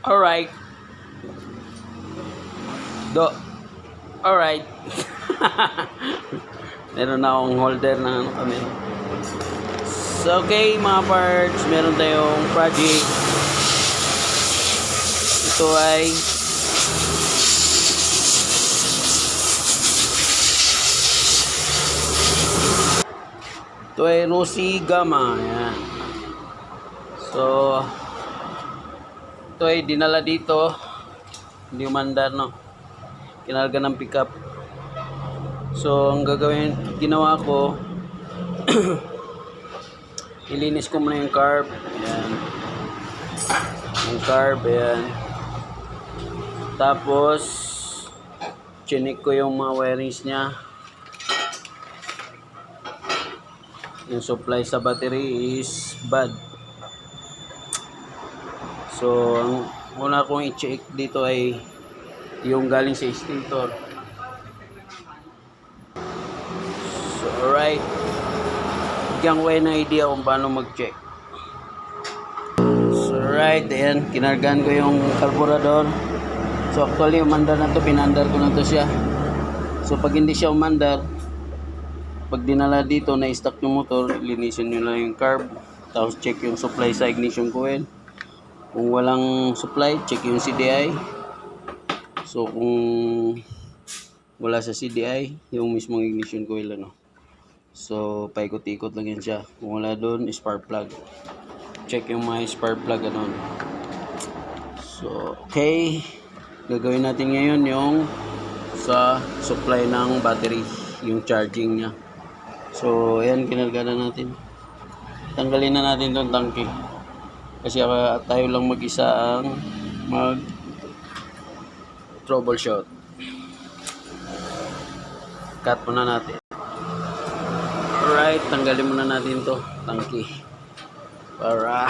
Alright. Alright. Meron na akong holder na camera. So, okay mga parts, meron tayong project. Ito ay Rossi Gamma. Ayan. So, ito ay dinala dito. Hindi umandar, no? Kinarga ng pickup. So, ang ginawa ko, ilinis ko muna yung carb. Ayan. Yung carb, ayan. Tapos, chinik ko yung mga wirings niya. Yung supply sa battery is bad. So, ang una kong i-check dito ay yung galing sa stator. So, alright. Bigyan ko na idea kung paano mag-check. So, alright. Ayan, kinargaan ko yung carburetor. So, actually, umandar na to. Pinandar ko na to siya. So, pag hindi siya umandar, pag dinala dito na i-stock yung motor, linisin nyo lang yung carb. Tapos, check yung supply sa ignition coil. Kung walang supply, check yung CDI. So, kung wala sa CDI, yung mismong ignition coil, ano. So, paikot-ikot lang yan siya. Kung wala doon, spark plug. Check yung mga spark plug, ano. So, okay. Gagawin natin ngayon yung sa supply ng battery, yung charging niya. So, ayan, kinarga na natin. Tanggalin na natin itong tangke. Kasi tayo lang mag-isa ang troubleshoot. Cut muna natin. Alright, tanggalin muna natin to tangke. Para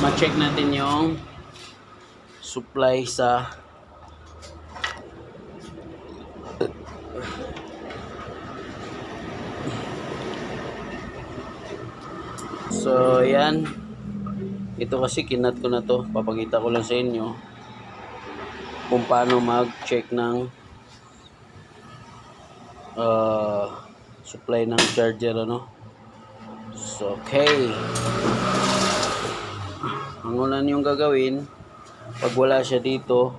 ma-check natin yung supply sa So, yan. Ito kasi kinat ko na to. Papakita ko lang sa inyo kung paano mag-check ng supply ng charger, ano. So, okay. Ang ulan yung gagawin, pag wala siya dito,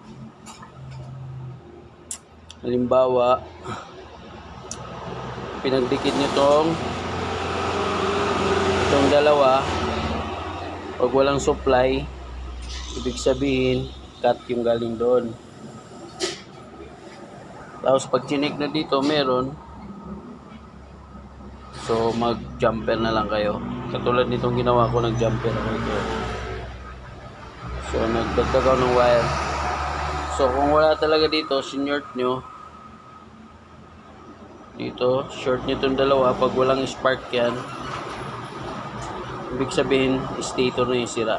halimbawa, pinagdikit nyo itong dalawa, pag walang supply, ibig sabihin cut yung galing doon. Tapos pag chinik na dito meron, so mag jumper na lang kayo, katulad nitong ginawa ko, nag jumper ako ito. So nagdagdag ako ng wire. So kung wala talaga dito, sinort nyo dito, short nyo itong dalawa. Pag walang spark yan, ibig sabihin stator na yung sira.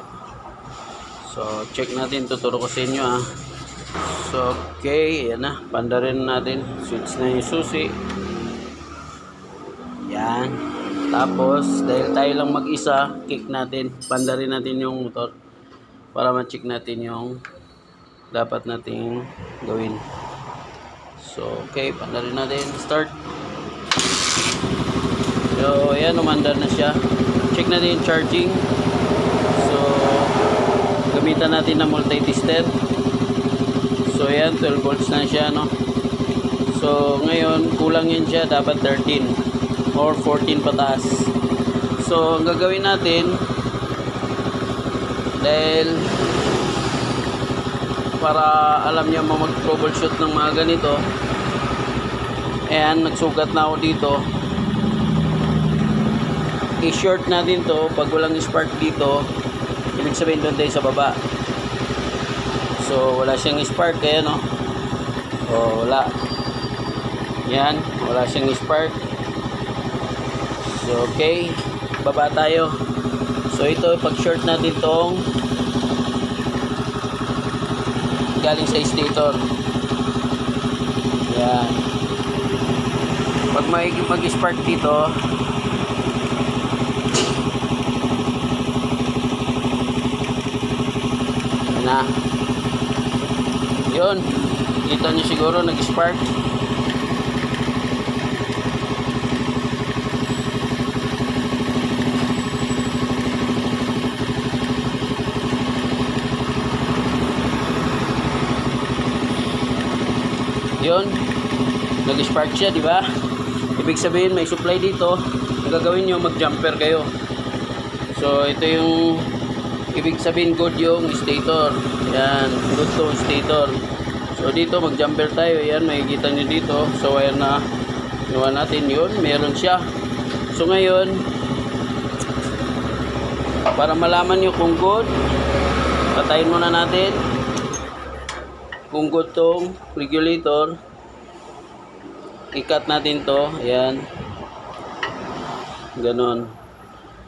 So check natin, tuturo ko sa inyo ha. So okay, ayan na, pandarin natin, switch na yung susi. Yan. Tapos dahil tayo lang mag-isa, kick natin, pandarin natin yung motor para ma-check natin yung dapat nating gawin. So okay, pandarin natin, start. So ayan, umandar na siya. Check natin yung charging. So gamitan natin ng multi-tester. So ayan, 12 volts na siya, no. So ngayon kulang yan siya, dapat 13 or 14 pataas. So ang gagawin natin, dahil para alam niyo mag-troubleshoot ng mga ganito, ayan, nagsugat na ako dito. I-short natin to. Pag walang spark dito, ibig sabihin doon tayo sa baba. So wala siyang spark, kaya no. O wala. Yan, wala siyang spark. So okay, baba tayo. So ito, pag short natin tong galing sa stator. Yan. Pag mag-spark dito, na. Yun. Kita nyo siguro nag-spark. Yun. Nag-spark siya, di ba? Ibig sabihin may supply dito. Ang gagawin nyo, mag-jumper kayo. So ito yung ibig sabihin good yung stator. Yan, good to stator. So dito mag-jumper tayo. Yan, makikita nyo dito. So wire na iwan natin yun. Meron siya. So ngayon, para malaman nyo kung good, patayin muna natin. Kung good tong regulator, i-cut natin to. Ayan. Ganon.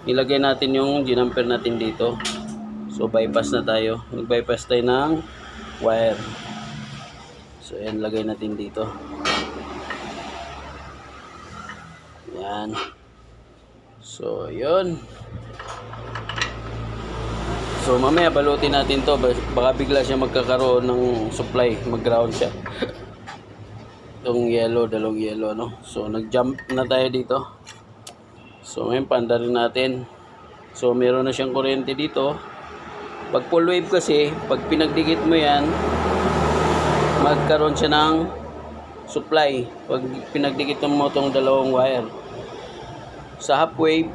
Ilagay natin yung ginamper natin dito. So bypass na tayo. Nag-bypass tayo ng wire. So ayan, lagay natin dito. Ayan. So yun. So mamaya balutin natin to. Baka bigla siya magkakaroon ng supply. Mag-ground siya. Itong yellow, dalawang yellow, no? So nag-jump na tayo dito. So ngayon panda rin natin. So meron na siyang kuryente dito. Pag full wave kasi, pag pinagdikit mo yan, magkaroon siya ng supply. Pag pinagdikit mo itong dalawang wire. Sa half wave,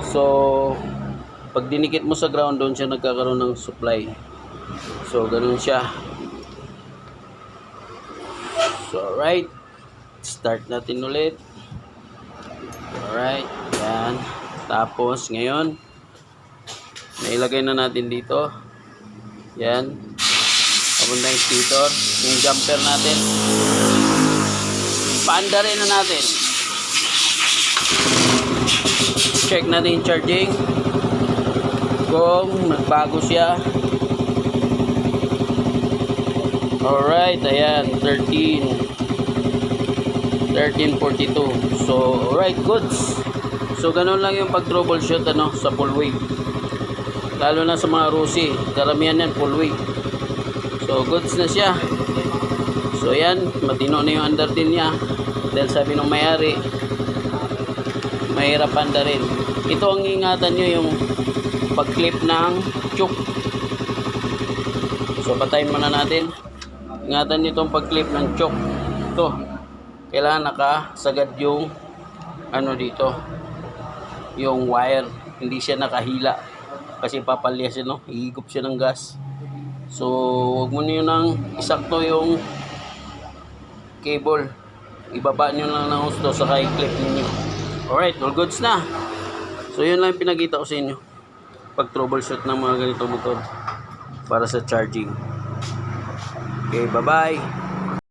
so pag dinikit mo sa ground, doon siya nagkakaroon ng supply. So ganun siya. So alright, start natin ulit. Alright, yan. Tapos ngayon, nailagay na natin dito. Yan. Papunta yung stator. Yung jumper natin. Paanda rin na natin. Check natin yung charging. Kung nagbago siya. Alright, ayan. 1342. So, alright, goods. So, ganun lang yung pag-troubleshoot sa full wave. Lalo na sa mga Rusi. Karamihan yan, full wave. So, goods na siya. So, yan. Matino na yung under din niya. Dahil sabi ng may-ari, mahirap anda rin. Ito ang ingatan nyo, yung pag-clip ng choke. So, patayin muna natin. Ingatan nyo itong pag-clip ng choke. Ito. Kailangan nakasagad yung dito. Yung wire. Hindi siya nakahila. Kasi papalya siya, hihigop siya ng gas. So, huwag mo nyo nang isakto yung cable. Ibaba nyo lang ng husto saka i-clip nyo. Alright, all goods na. So, yun lang pinakita ko sa inyo. Pag troubleshoot ng mga ganitong motor para sa charging. Okay, bye-bye.